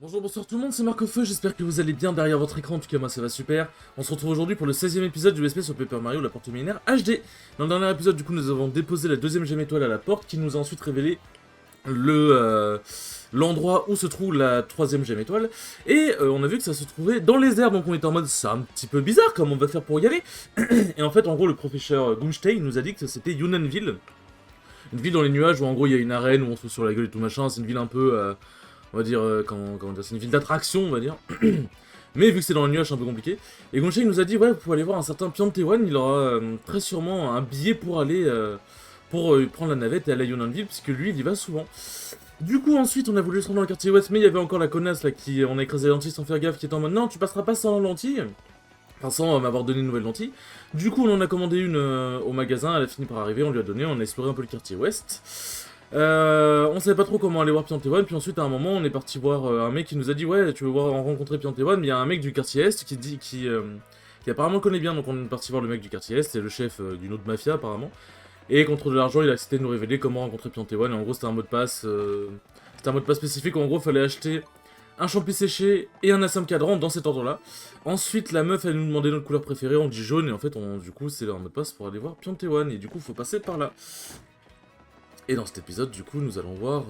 Bonjour, bonsoir tout le monde, c'est Marc Feu, j'espère que vous allez bien derrière votre écran, en tout cas moi ça va super. On se retrouve aujourd'hui pour le 16e épisode du SP sur Paper Mario, la porte millénaire HD. Dans le dernier épisode, du coup, nous avons déposé la deuxième gemme étoile à la porte, qui nous a ensuite révélé l'endroit où se trouve la troisième gemme étoile. Et on a vu que ça se trouvait dans les airs, donc on était en mode, c'est un petit peu bizarre, comment on va faire pour y aller. Et en fait, en gros, le professeur Gunstein nous a dit que c'était Yunanville. Une ville dans les nuages où en gros il y a une arène où on se trouve sur la gueule et tout machin, c'est une ville un peu... on va dire, comment dire, c'est une ville d'attraction, on va dire. Mais vu que c'est dans les nuages, c'est un peu compliqué. Et Gonshei nous a dit, ouais, vous pouvez aller voir un certain Piantewan, il aura très sûrement un billet pour aller, prendre la navette et aller à Yunanville, puisque lui, il y va souvent. Du coup, ensuite, on a voulu se rendre dans le quartier ouest, mais il y avait encore la connasse, là, qui, on a écrasé les lentilles sans faire gaffe, qui était en mode, non, tu passeras pas sans lentilles. Enfin, sans m'avoir donné une nouvelle lentille. Du coup, on en a commandé une au magasin, elle a fini par arriver, on lui a donné, on a exploré un peu le quartier ouest. On savait pas trop comment aller voir Piantewan, puis ensuite à un moment on est parti voir un mec qui nous a dit ouais tu veux voir rencontrer Piantewan, mais il y a un mec du quartier est qui apparemment le connaît bien, donc on est parti voir le mec du quartier est, c'est le chef d'une autre mafia apparemment, et contre de l'argent il a accepté de nous révéler comment rencontrer Piantewan, et en gros c'était un mot de passe spécifique où en gros fallait acheter un champi séché et un assam cadran dans cet ordre là. Ensuite la meuf elle nous demandait notre couleur préférée, on dit jaune, et en fait du coup c'est un mot de passe pour aller voir Piantewan, et du coup faut passer par là. Et dans cet épisode, du coup, nous allons voir...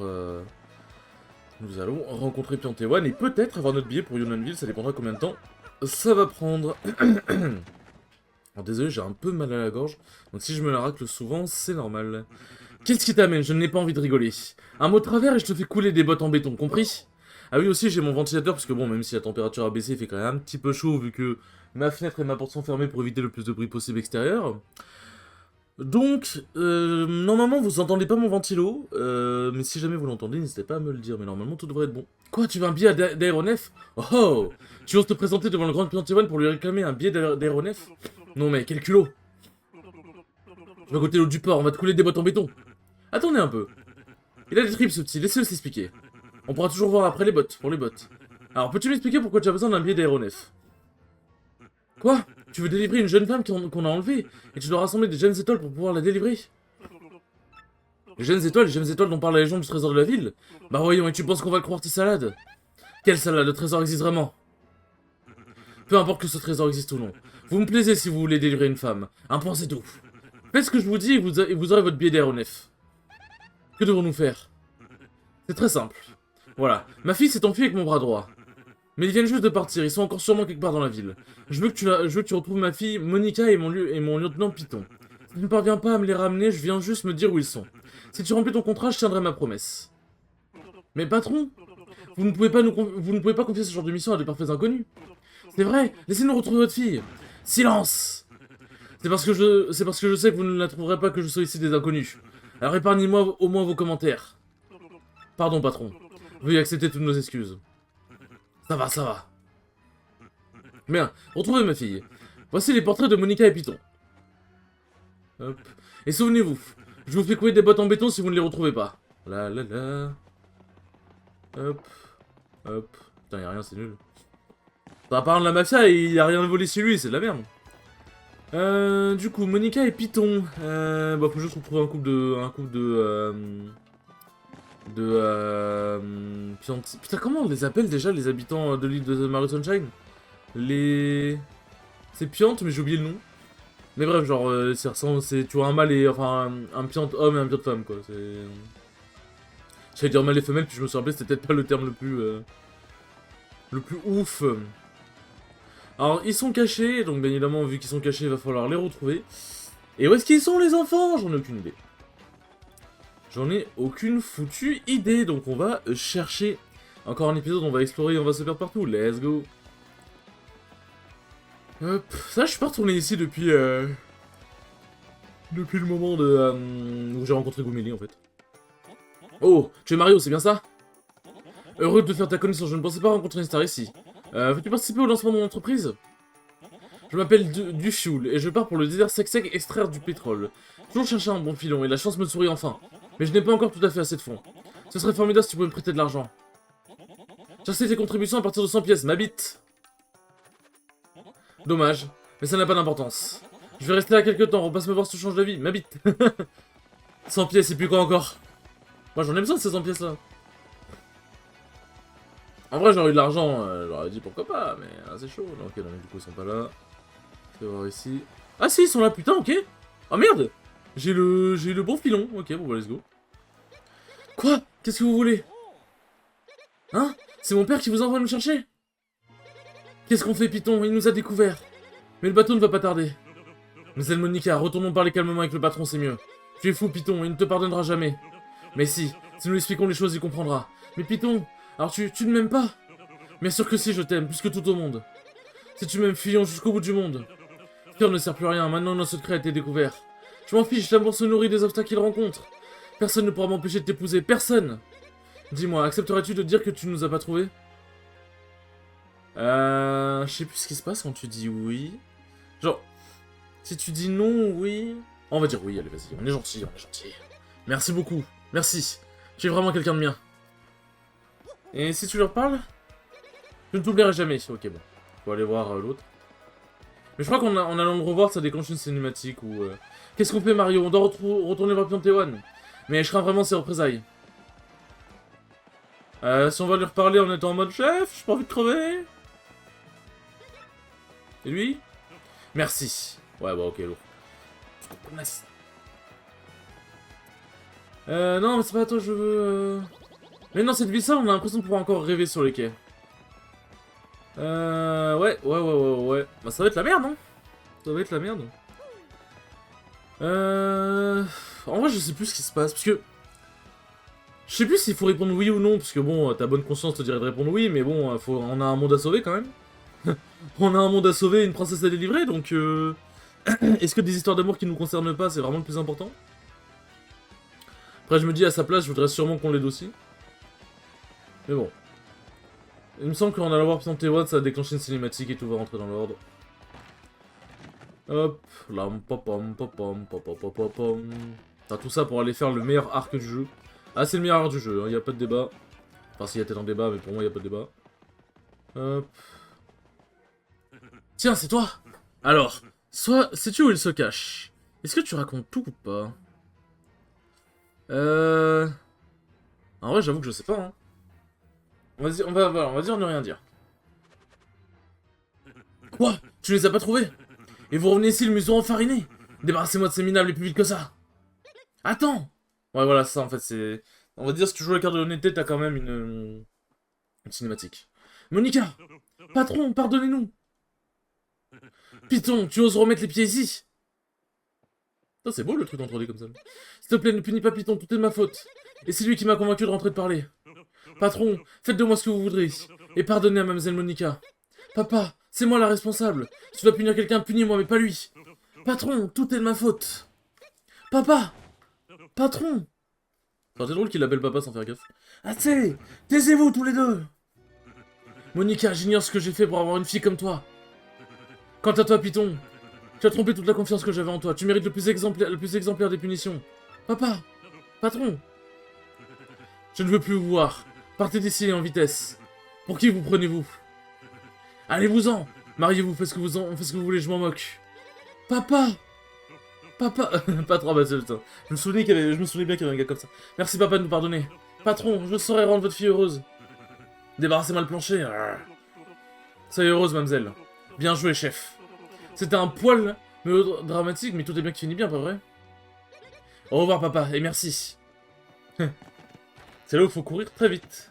nous allons rencontrer Piantewan et peut-être avoir notre billet pour Yunanville, ça dépendra combien de temps ça va prendre. Alors désolé, j'ai un peu mal à la gorge, donc si je me la racle souvent, c'est normal. Qu'est-ce qui t'amène? Je n'ai pas envie de rigoler. Un mot de travers et je te fais couler des bottes en béton, compris? Ah oui, aussi, j'ai mon ventilateur, parce que bon, même si la température a baissé, il fait quand même un petit peu chaud, vu que ma fenêtre et ma porte sont fermées pour éviter le plus de bruit possible extérieur. Donc, normalement vous entendez pas mon ventilo, mais si jamais vous l'entendez, n'hésitez pas à me le dire, mais normalement tout devrait être bon. Quoi, tu veux un billet d'aéronef? Oh, tu oses te présenter devant le grand Piantewan pour lui réclamer un billet d'aéronef? Non mais, quel culot! Tu vas côté l'eau du port, on va te couler des bottes en béton. Attendez un peu. Il a des tripes ce petit, laissez-le s'expliquer. On pourra toujours voir après les bottes, pour les bottes. Alors, peux-tu m'expliquer pourquoi tu as besoin d'un billet d'aéronef? Quoi? Tu veux délivrer une jeune femme qu'on a enlevée, et tu dois rassembler des gemmes étoiles pour pouvoir la délivrer? Les gemmes étoiles dont parle la légende du trésor de la ville? Bah voyons, et tu penses qu'on va croire tes salades? Quelle salade? Le trésor existe vraiment? Peu importe que ce trésor existe ou non. Vous me plaisez si vous voulez délivrer une femme. Un point c'est tout. Faites ce que je vous dis et vous aurez votre billet d'aéronef. Que devons-nous faire? C'est très simple. Voilà, ma fille s'est enfuie avec mon bras droit. Mais ils viennent juste de partir, ils sont encore sûrement quelque part dans la ville. Je veux que tu retrouves ma fille, Monica et mon lieutenant Python. Si tu ne parviens pas à me les ramener, je viens juste me dire où ils sont. Si tu remplis ton contrat, je tiendrai ma promesse. Mais patron, vous ne pouvez pas confier ce genre de mission à de parfaits inconnus. C'est vrai, laissez-nous retrouver votre fille. Silence! C'est parce que je sais que vous ne la trouverez pas que je sois ici des inconnus. Alors épargnez-moi au moins vos commentaires. Pardon patron, veuillez accepter toutes nos excuses. Ça va, ça va. Bien, retrouvez ma fille. Voici les portraits de Monica et Python. Hop. Et souvenez-vous, je vous fais couler des bottes en béton si vous ne les retrouvez pas. La la la. Hop. Hop. Putain, y'a rien, c'est nul. Ça va parler de la mafia et y a rien de volé chez lui, c'est de la merde. Du coup, Monica et Python. Bah, faut juste retrouver un couple de putain, comment on les appelle déjà, les habitants de l'île de Mario Sunshine? C'est Piante, mais j'ai oublié le nom. Mais bref, genre, tu vois un mâle et... Enfin, un Piante homme et un Piante femme, quoi. J'allais dire mâle et femelle, puis je me suis rappelé, c'était peut-être pas le terme le plus ouf. Alors, ils sont cachés, donc bien évidemment, vu qu'ils sont cachés, il va falloir les retrouver. Et où est-ce qu'ils sont, les enfants? J'en ai aucune idée. J'en ai aucune foutue idée, donc on va chercher. Encore un épisode, on va explorer, on va se perdre partout, let's go. Hop, ça je suis pas retourné ici depuis le moment où j'ai rencontré Goumélie en fait. Oh, tu es Mario, c'est bien ça? Heureux de faire ta connaissance, je ne pensais pas rencontrer une star ici. Veux-tu participer au lancement de mon entreprise? Je m'appelle Dufioul et je pars pour le désert sec extraire du pétrole. Toujours chercher un bon filon et la chance me sourit enfin. Mais je n'ai pas encore tout à fait assez de fonds. Ce serait formidable si tu pouvais me prêter de l'argent. J'accepte tes contributions à partir de 100 pièces, ma bite. Dommage, mais ça n'a pas d'importance. Je vais rester là quelques temps, repasse me voir si tu changes d'avis, ma bite. 100 pièces et puis quoi encore? Moi j'en ai besoin de ces 100 pièces là. En vrai, j'aurais eu de l'argent, j'aurais dit pourquoi pas, mais c'est chaud. Non, ok, donc du coup, ils sont pas là. Je vais voir ici. Ah si, ils sont là, putain, ok. Oh merde. J'ai le bon filon. Ok, bon, bah, let's go. Quoi? Qu'est-ce que vous voulez? Hein? C'est mon père qui vous envoie nous chercher? Qu'est-ce qu'on fait, Python? Il nous a découvert. Mais le bateau ne va pas tarder. Mais Monica, retournons parler calmement avec le patron, c'est mieux. Tu es fou, Python, il ne te pardonnera jamais. Mais si nous lui expliquons les choses, il comprendra. Mais Python, alors tu ne m'aimes pas? Bien sûr que si, je t'aime, plus que tout au monde. Si tu m'aimes, fuyons jusqu'au bout du monde. Cœur ne sert plus à rien, maintenant notre secret a été découvert. Je m'en fiche, l'amour se nourrit des obstacles qu'il rencontre. Personne ne pourra m'empêcher de t'épouser, personne. Dis-moi, accepterais-tu de dire que tu nous as pas trouvés? Je sais plus ce qui se passe quand tu dis oui. Genre, si tu dis non, oui... On va dire oui, allez, vas-y, on est gentil, on est gentil. Merci beaucoup, merci. Tu es vraiment quelqu'un de bien. Et si tu leur parles? Je ne t'oublierai jamais. Ok, bon. Faut aller voir l'autre. Mais je crois qu'en allant le revoir, ça déclenche une cinématique ou... Qu'est-ce qu'on fait, Mario? On doit retourner voir Piontewan. Mais je crains vraiment ses représailles. Si on va lui reparler en étant en mode chef, j'ai pas envie de crever. Et lui? Merci. Ouais, bah ok, lourd. Nice. Non, mais c'est pas à toi, je veux... Mais non, cette vie-là, on a l'impression de pouvoir encore rêver sur les quais. Ouais. Bah ça va être la merde, hein. Ça va être la merde. En vrai, je sais plus ce qui se passe, parce que... Je sais plus s'il faut répondre oui ou non, parce que bon, ta bonne conscience te dirait de répondre oui, mais bon, on a un monde à sauver quand même. On a un monde à sauver, une princesse à délivrer, donc est-ce que des histoires d'amour qui nous concernent pas, c'est vraiment le plus important? Après, je me dis, à sa place, je voudrais sûrement qu'on l'aide aussi. Mais bon. Il me semble qu'en allant voir Piontewan, ça a déclenché une cinématique et tout va rentrer dans l'ordre. Hop, là, T'as tout ça pour aller faire le meilleur arc du jeu. Ah, c'est le meilleur arc du jeu, y a pas de débat. Enfin, s'il y a peut-être un débat, mais pour moi, y a pas de débat. Hop. Tiens, c'est toi! Alors, sais-tu où il se cache? Est-ce que tu racontes tout ou pas? En vrai, j'avoue que je sais pas, hein. On va dire ne rien dire. Quoi? Tu les as pas trouvés? Et vous revenez ici le museau enfariné? Débarrassez-moi de ces minables les plus vite que ça! Attends! Ouais, voilà, ça en fait, c'est... On va dire, si tu joues la carte de l'honnêteté, t'as quand même une cinématique. Monica! Patron, pardonnez-nous! Python, tu oses remettre les pieds ici? C'est beau le truc en 3D comme ça. S'il te plaît, ne punis pas Python, tout est de ma faute. Et c'est lui qui m'a convaincu de rentrer de parler. Patron, faites de moi ce que vous voudrez. Et pardonnez à Mademoiselle Monica. Papa, c'est moi la responsable. Si tu dois punir quelqu'un, punis-moi, mais pas lui. Patron, tout est de ma faute. Papa! Patron! C'est drôle qu'il l'appelle papa sans faire gaffe. Assez! Taisez-vous tous les deux! Monica, j'ignore ce que j'ai fait pour avoir une fille comme toi. Quant à toi, Python, tu as trompé toute la confiance que j'avais en toi. Tu mérites le plus exemplaire des punitions. Papa! Patron! Je ne veux plus vous voir. Partez d'ici en vitesse. Pour qui vous prenez-vous? Allez-vous-en! Mariez-vous, faites ce que vous voulez, je m'en moque. Papa! Papa! Pas trop, bah, putain. Je me souvenais bien qu'il y avait un gars comme ça. Merci papa de nous pardonner. Patron, je saurais rendre votre fille heureuse. Débarrassez-moi le plancher. Soyez heureuse, mademoiselle. Bien joué, chef. C'était un poil dramatique, mais tout est bien qui finit bien, pas vrai? Au revoir, papa, et merci. C'est là où il faut courir très vite.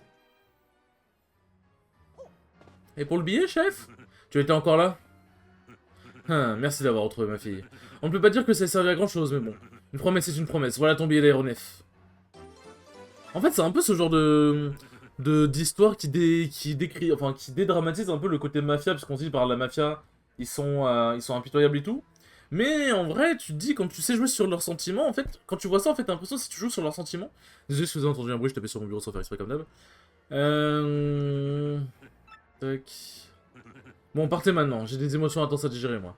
Et pour le billet, chef? Tu étais encore là? Merci d'avoir retrouvé ma fille. On ne peut pas dire que ça ait servi à grand chose, mais bon. Une promesse est une promesse, voilà ton billet d'aéronef. En fait, c'est un peu ce genre d'histoire qui dédramatise un peu le côté mafia, parce qu'on se dit par la mafia, ils sont impitoyables et tout. Mais en vrai, tu te dis, quand tu sais jouer sur leurs sentiments, en fait, quand tu vois ça, en fait, t'as l'impression que si tu joues sur leurs sentiments... Désolé si vous avez entendu un bruit, je tapais sur mon bureau sans faire exprès comme d'hab. Tac... Bon, partez maintenant, j'ai des émotions intenses à digérer, moi.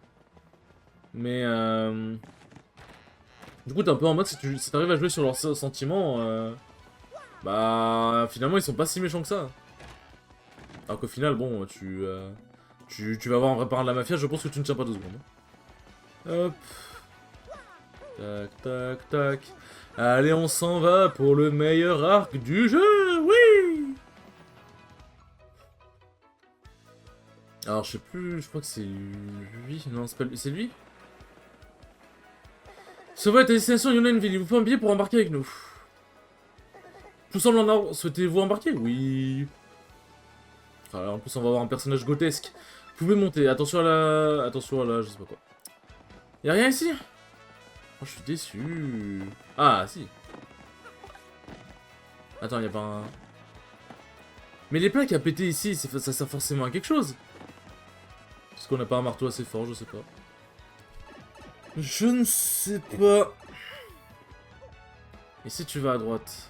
Mais du coup, t'es un peu en mode, si t'arrives à jouer sur leurs sentiments, bah, finalement, ils sont pas si méchants que ça. Alors qu'au final, bon, tu vas avoir un vrai parrain de la mafia, je pense que tu ne tiens pas 2 secondes. Hop. Tac, tac, tac. Allez, on s'en va pour le meilleur arc du jeu, oui! Alors, je sais plus, je crois que c'est lui. Non, c'est pas lui. C'est lui. Sauvez à ta destination Unionville, il vous faut un billet pour embarquer avec nous. Tout semble en ordre. Souhaitez-vous embarquer? Oui. Alors, en plus, on va avoir un personnage grotesque. Vous pouvez monter. Attention à la... Attention à la... Je sais pas quoi. Y'a rien ici? Oh, je suis déçu. Ah, si. Attends, y'a pas un... Mais les plaques à péter ici, ça sert forcément à quelque chose. Parce qu'on n'a pas un marteau assez fort, je sais pas. Je ne sais pas. Et si tu vas à droite?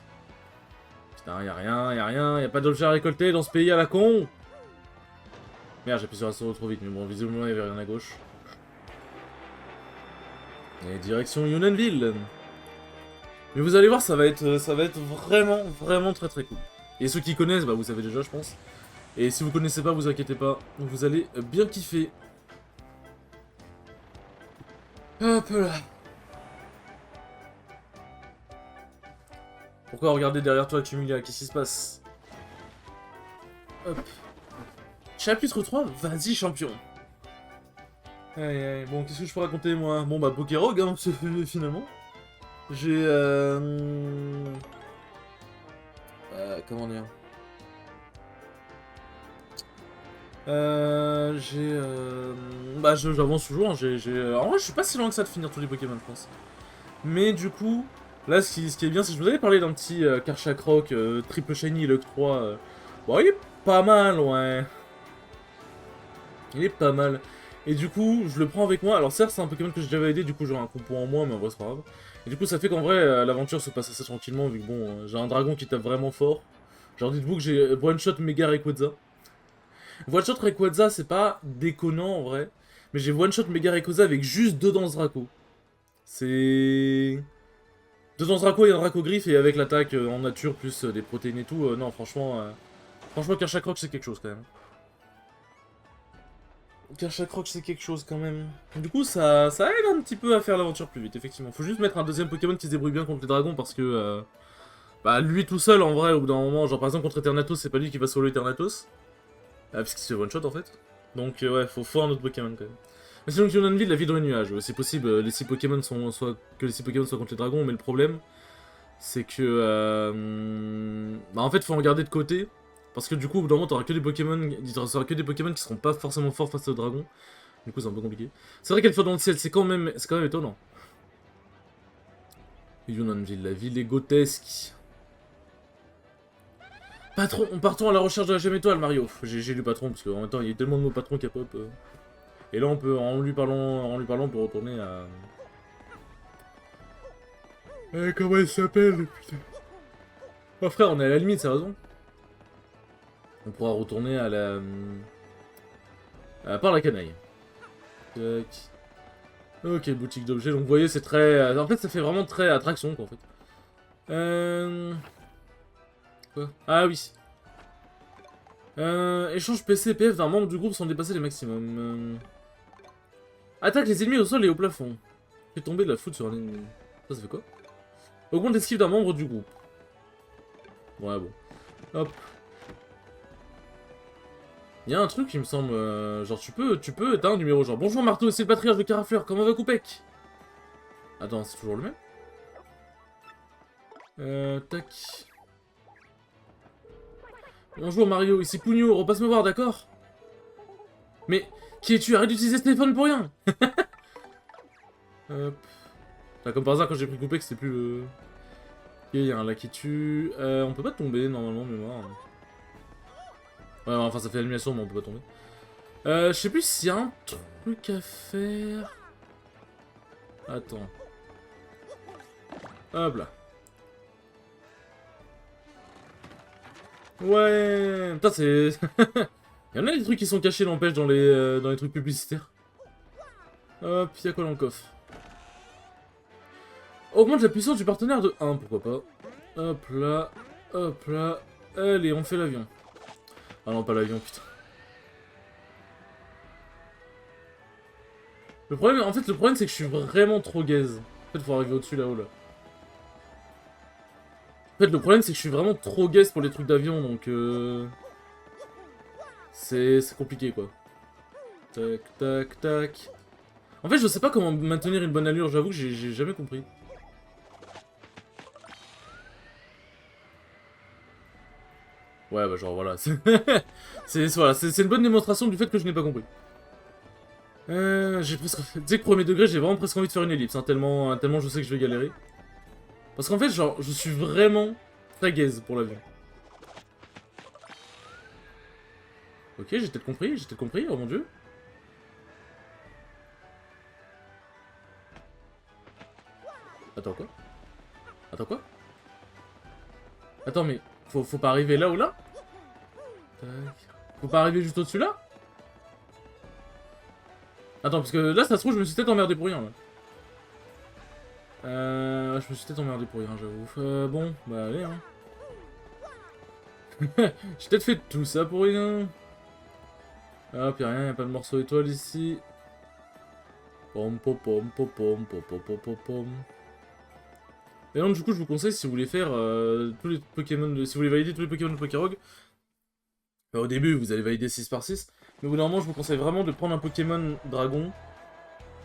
Putain, y'a rien, y'a pas d'objet à récolter dans ce pays à la con. Merde, j'ai appuyé sur la sauce trop vite, mais bon, visiblement, il y avait rien à gauche. Et direction Unionville. Mais vous allez voir, ça va être vraiment, vraiment très très cool. Et ceux qui connaissent, bah vous savez déjà, je pense. Et si vous connaissez pas, vous inquiétez pas, vous allez bien kiffer. Hop là. Pourquoi regarder derrière toi, Tumulia? Qu'est-ce qui se passe? Hop. Chapitre 3, vas-y champion. Aïe aïe, bon, qu'est-ce que je peux raconter moi? Bon bah Pokérogue, hein, finalement. J'ai comment dire? Bah j'avance toujours, hein, en vrai je suis pas si loin que ça de finir tous les Pokémon je pense. Mais du coup, là ce qui est bien c'est que je vous avais parlé d'un petit Karchakroc triple shiny Luck 3. Bon il est pas mal ouais. Il est pas mal. Et du coup je le prends avec moi, alors certes c'est un Pokémon que j'ai déjà aidé, du coup j'aurai un compo en moins mais en vrai c'est pas grave. Et du coup ça fait qu'en vrai l'aventure se passe assez tranquillement vu que bon j'ai un dragon qui tape vraiment fort. Genre dites-vous que j'ai one shot Mega Rayquaza. One shot Rayquaza, c'est pas déconnant en vrai. Mais j'ai one shot Mega Rayquaza avec juste deux Danse Draco. C'est. Deux Danse Draco et un Dracogriffe et avec l'attaque en nature plus des protéines et tout. Non, franchement. Franchement, Karchakroc c'est quelque chose quand même. Karchakroc c'est quelque chose quand même. Du coup, ça aide un petit peu à faire l'aventure plus vite, effectivement. Faut juste mettre un deuxième Pokémon qui se débrouille bien contre les dragons parce que. Bah, lui tout seul en vrai, au bout d'un moment, genre par exemple contre Eternatus, c'est pas lui qui va solo Eternatus. Parce qu'il se fait one shot en fait. Donc ouais, faut un autre Pokémon quand même. Mais sinon, Unionville, la vie dans les nuages. C'est possible, les 6 Pokémon que les 6 Pokémon soient contre les dragons, mais le problème, c'est que. Bah en fait, faut en garder de côté. Parce que du coup, au bout d'un moment, t'auras que des Pokémon. Il t'aura que des Pokémon qui seront pas forcément forts face aux dragons. Du coup, c'est un peu compliqué. C'est vrai qu'elle fois dans le ciel, c'est quand même étonnant. Unionville, la ville est grotesque. Patron, partons à la recherche de la gemme étoile, Mario. J'ai lu patron, parce qu'en même temps, il y a tellement de mots patron qui a pop. Et là, on peut, en lui parlant, on peut retourner à... comment elle s'appelle, putain. Oh frère, on est à la limite, sérieusement. On pourra retourner à la... par la canaille. Tac. Ok, boutique d'objets, donc vous voyez, c'est très... En fait, ça fait vraiment très attraction, quoi, en fait. Quoi? Ah oui. Échange PC et PF d'un membre du groupe sans dépasser les maximums. Attaque les ennemis au sol et au plafond. Fait tomber de la foudre sur un ennemi. Ça fait quoi? Augmente l'esquive d'un membre du groupe. Ouais, bon. Hop. Il y a un truc qui me semble... genre, t'as un numéro genre... Bonjour Marteau, c'est le patriarche de Carafleur, comment va Coupec? Attends, c'est toujours le même? Tac. Bonjour Mario, ici Pugno, repasse me voir, d'accord? Mais, qui es-tu? Arrête d'utiliser ce téléphone pour rien. Hop. Comme par hasard, quand j'ai pris Coupec, c'était plus le... Ok, il y a un lac qui tue. On peut pas tomber, normalement, mémoire. Ouais, enfin, ça fait l'animation, mais on peut pas tomber. Je sais plus s'il y a un truc à faire... Attends. Hop là. Ouais. Putain, c'est... Il y en a des trucs qui sont cachés, n'empêche, dans les trucs publicitaires. Hop, y'a quoi dans le coffre? Augmente la puissance du partenaire de 1, pourquoi pas. Hop là, hop là. Allez, on fait l'avion. Ah non, pas l'avion, putain. Le problème, en fait, c'est que je suis vraiment trop gaze. En fait, faut arriver au-dessus, là-haut, là. En fait, le problème, c'est que je suis vraiment trop gaze pour les trucs d'avion, donc... C'est compliqué, quoi. Tac, tac, tac. En fait, je sais pas comment maintenir une bonne allure, j'avoue que j'ai jamais compris. Ouais, bah genre voilà. C'est une bonne démonstration du fait que je n'ai pas compris. J'ai presque... Tu sais que premier degré, j'ai vraiment presque envie de faire une ellipse, hein, tellement je sais que je vais galérer. Parce qu'en fait, genre, je suis vraiment très gaze pour l'avion. Ok, j'ai peut-être compris, oh mon dieu. Attends, quoi? Attends, quoi? Attends, mais faut pas arriver là ou là? Tac. Faut pas arriver juste au-dessus là? Attends, parce que là, ça se trouve, je me suis peut-être emmerdé pour rien, là. Je me suis peut-être emmerdé pour rien, j'avoue. Bon, bah allez, hein. J'ai peut-être fait tout ça pour rien. Hop, y'a rien, y'a pas de morceau étoile ici. Pom pom pom pom pom pom pom pom pom pom. Et donc, du coup, je vous conseille, si vous voulez faire tous les Pokémon, si vous voulez valider tous les Pokémon de Pokérog, bah, au début, vous allez valider 6 par 6, mais au bout d'un moment, je vous conseille vraiment de prendre un Pokémon Dragon,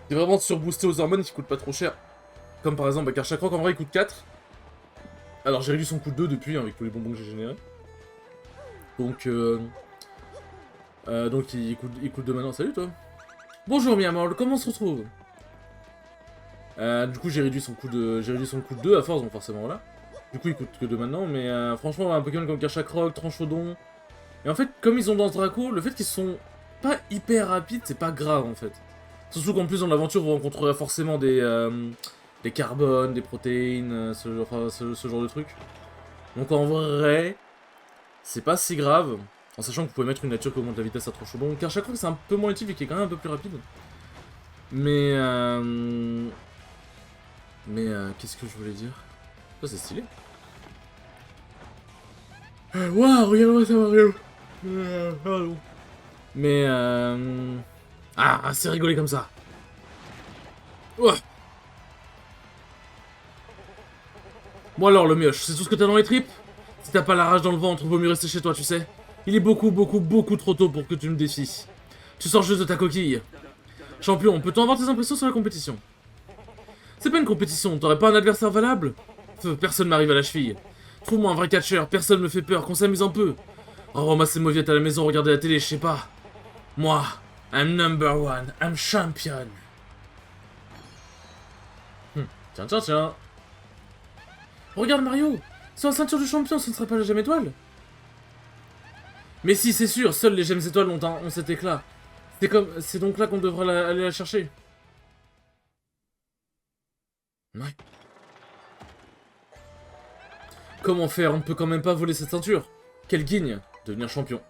qui est vraiment surbooster aux hormones, qui coûte pas trop cher. Comme par exemple, Karchakroc, en vrai, il coûte 4. Alors, j'ai réduit son coût 2 depuis, hein, avec tous les bonbons que j'ai générés. Donc, il coûte 2 maintenant. Salut, toi. Bonjour, Miamorl, comment on se retrouve? Du coup, j'ai réduit son coût de 2 à force, donc forcément, voilà. Du coup, il coûte que 2 maintenant, mais franchement, un Pokémon comme Karchakroc, Tranchodon... Et en fait, comme ils ont dans ce Draco, le fait qu'ils sont pas hyper rapides, c'est pas grave, en fait. Surtout qu'en plus, dans l'aventure, vous rencontrerez forcément des carbones, des protéines, ce genre de trucs. Donc en vrai, c'est pas si grave, en sachant que vous pouvez mettre une nature qui augmente la vitesse à Tranchodon. Car chaque fois, c'est un peu moins utile et qui est quand même un peu plus rapide. Mais qu'est-ce que je voulais dire? Ça, c'est stylé. Waouh, regarde-moi ça, Mario. Pardon. Mais ah, c'est rigolé comme ça. Ouah. Bon alors, le mioche, c'est tout ce que t'as dans les tripes? Si t'as pas la rage dans le ventre, vaut mieux rester chez toi, tu sais. Il est beaucoup trop tôt pour que tu me défies. Tu sors juste de ta coquille. Champion, peut-on avoir tes impressions sur la compétition? C'est pas une compétition, t'aurais pas un adversaire valable? Personne m'arrive à la cheville. Trouve-moi un vrai catcheur, personne me fait peur, qu'on s'amuse un peu. Oh, ramasser Mauviette à la maison, regarder la télé, je sais pas. Moi, I'm number one, I'm champion. Tiens. Regarde Mario, sans la ceinture du champion, ce ne serait pas la gemme étoile? Mais si, c'est sûr, seules les gemmes étoiles ont cet éclat. C'est donc là qu'on devra aller la chercher. Ouais. Comment faire? On ne peut quand même pas voler cette ceinture. Quelle guigne? Devenir champion.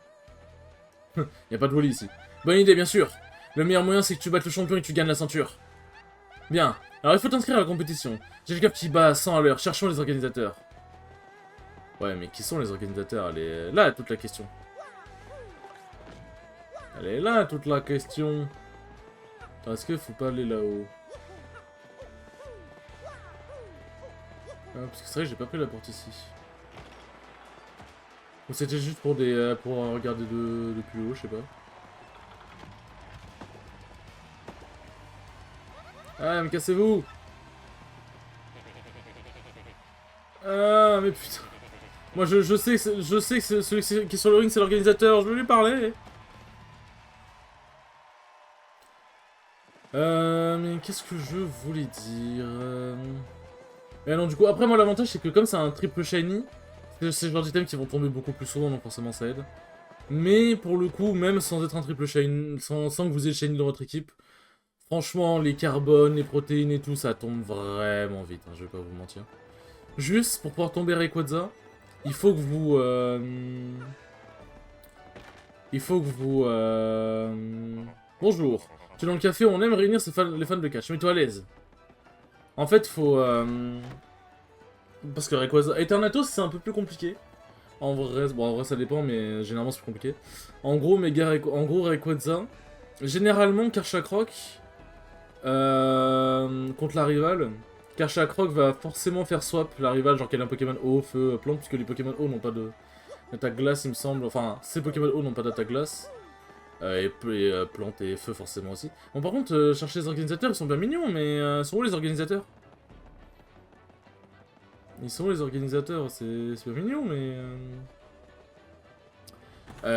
Y a pas de voler ici. Bonne idée, bien sûr. Le meilleur moyen, c'est que tu battes le champion et que tu gagnes la ceinture. Bien. Alors, il faut t'inscrire à la compétition. J'ai le cap qui bat à 100 à l'heure. Cherchons les organisateurs. Ouais, mais qui sont les organisateurs? Elle est là, toute la question. Elle est là, toute la question. Attends, est-ce qu'il faut pas aller là-haut? Ah, parce que c'est vrai que j'ai pas pris la porte ici. Ou c'était juste pour regarder de plus haut, je sais pas. Ah, mais cassez-vous! Ah, mais putain. Moi, je sais que celui qui est sur le ring, c'est l'organisateur. Je vais lui parler. Mais qu'est-ce que je voulais dire Et non, du coup, après, moi, l'avantage, c'est que comme c'est un triple shiny, c'est le genre d'items qui vont tomber beaucoup plus souvent, donc forcément, ça aide. Mais pour le coup, même sans être un triple shiny, sans que vous ayez shiny dans votre équipe, franchement, les carbones, les protéines et tout, ça tombe vraiment vite, hein, je vais pas vous mentir. Juste, pour pouvoir tomber Rayquaza, il faut que vous... Bonjour. Tu es dans le café où on aime réunir les fans de catch. Mets-toi à l'aise. En fait, faut... Parce que Rayquaza... Eternatus, c'est un peu plus compliqué. En vrai, ça dépend, mais généralement, c'est plus compliqué. En gros, Rayquaza... Généralement, Karchakroc... contre la rivale... Karchakroc va forcément faire swap la rivale, genre qu'elle a un Pokémon eau, feu, plante, puisque les Pokémon eau n'ont pas d'attaque glace, il me semble. Enfin, ces Pokémon eau n'ont pas d'attaque glace. Plantes et feu forcément aussi. Bon par contre, chercher les organisateurs, ils sont bien mignons, mais sont où les organisateurs? Ils sont où les organisateurs? C'est bien mignon, mais...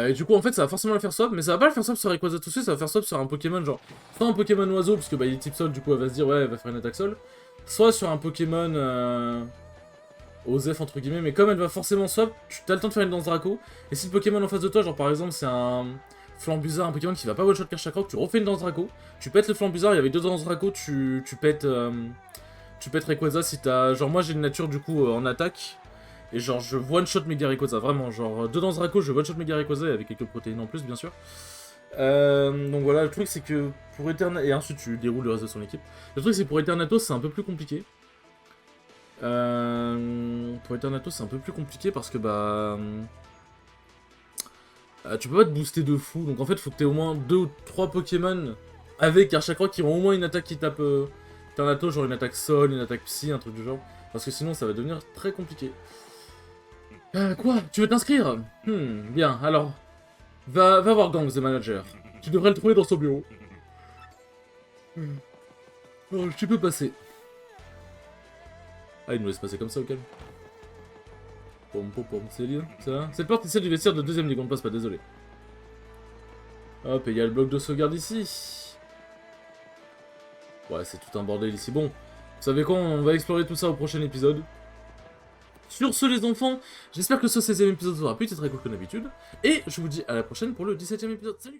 et du coup, en fait, ça va forcément le faire swap, mais ça va pas le faire swap sur Rayquaza tout de suite, ça va faire swap sur un Pokémon, genre... Soit un Pokémon oiseau, parce que bah, il est type sol, du coup, elle va se dire, ouais, elle va faire une attaque sol. Soit sur un Pokémon... Osef, entre guillemets, mais comme elle va forcément swap, tu as le temps de faire une danse Draco. Et si le Pokémon en face de toi, genre par exemple, c'est un Flambuzard, un Pokémon qui va pas one-shot Kerchakroc, tu refais une danse Draco, tu pètes le Flambuzard, il y avait 2 danses Draco, tu pètes Rayquaza si t'as... Genre moi j'ai une nature du coup en attaque, et genre je one-shot Mega Rayquaza, vraiment, genre 2 danses Draco, je one-shot Mega Rayquaza, avec quelques protéines en plus bien sûr. Donc voilà, le truc c'est que pour Eternatus, et ensuite tu déroules le reste de son équipe, le truc c'est pour Eternatus c'est un peu plus compliqué. Pour Eternatus c'est un peu plus compliqué parce que bah... tu peux pas te booster de fou, donc en fait faut que t'aies au moins 2 ou 3 Pokémon avec à chaque fois qui ont au moins une attaque qui tape Eternatus, genre une attaque sol, une attaque psy, un truc du genre. Parce que sinon ça va devenir très compliqué. Quoi? Tu veux t'inscrire? Bien, alors... Va voir Gang, the manager. Tu devrais le trouver dans son bureau. Oh, tu peux passer. Ah, il nous laisse passer comme ça au calme. Pom pom pom, c'est lié, ça va. Cette porte est celle du vestiaire de deuxième ligue, on ne passe pas, désolé. Hop, et il y a le bloc de sauvegarde ici. Ouais, c'est tout un bordel ici. Bon, vous savez quoi, on va explorer tout ça au prochain épisode. Sur ce les enfants, j'espère que ce 16ème épisode vous aura plu, c'est très cool comme d'habitude. Et je vous dis à la prochaine pour le 17ème épisode. Salut!